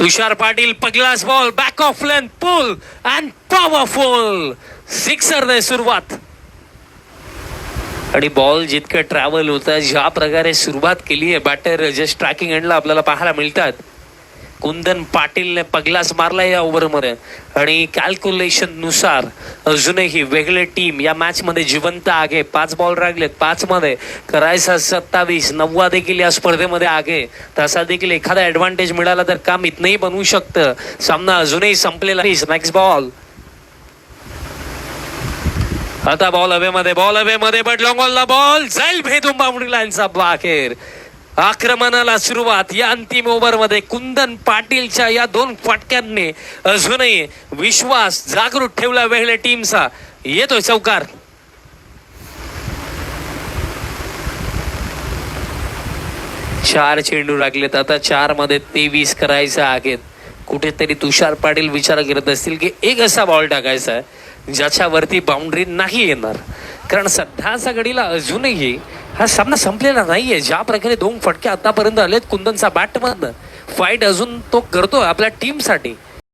तुषार पाटील पगलास ball back of length pull and powerful sixer ने सुरुवात. आणि बॉल जितकं ट्रॅव्हल होतं ज्या प्रकारे सुरुवात केली आहे बॅटर जस्ट ट्रॅकिंग एंडला आपल्याला पाहायला मिळतात. कुंदन पाटीलने पगलास मारला या ओव्हरमध्ये आणि कॅल्क्युलेशन नुसार अजूनही वेगळे टीम या मॅच मध्ये जिवंत आहे. 5 बॉल राहिलेत, 5 मध्ये करायचा 27. 9 देखील या स्पर्धेमध्ये आहे. तसा देखील एखादा ऍडव्हान्टेज मिळाला तर काम इथनंही बनवू शकतं. सामना अजूनही संपलेला नाही. नेक्स्ट बॉल, आता बॉल हवेमध्ये बट लॉंग बॉलला बॉल जाईल भेदून बाउंड्री लाईनचा बाहेर. आक्रमणाला सुरुवात या अंतिम ओव्हर मध्ये कुंदन पाटीलच्या या 2 फटक्यांनी अजूनही विश्वास जागृत ठेवला वेगळ्या टीमचा. येतोय चौकार. चार चेंडू लागलेत, आता 4 मध्ये 23 करायचं आहेत. कुठेतरी तुषार पाटील विचार करत असतील की एक असा बॉल टाकायचा आहे ज्याच्यावरती बाउंड्री नाही येणार, कारण सध्याच्या घडीला अजूनही हा सामना संपलेला नाहीये. ज्या प्रकारे 2 फटके आतापर्यंत आलेत कुंदनचा बॅटमधनं, फाईट अजून तो करतोय आपल्या टीमसाठी.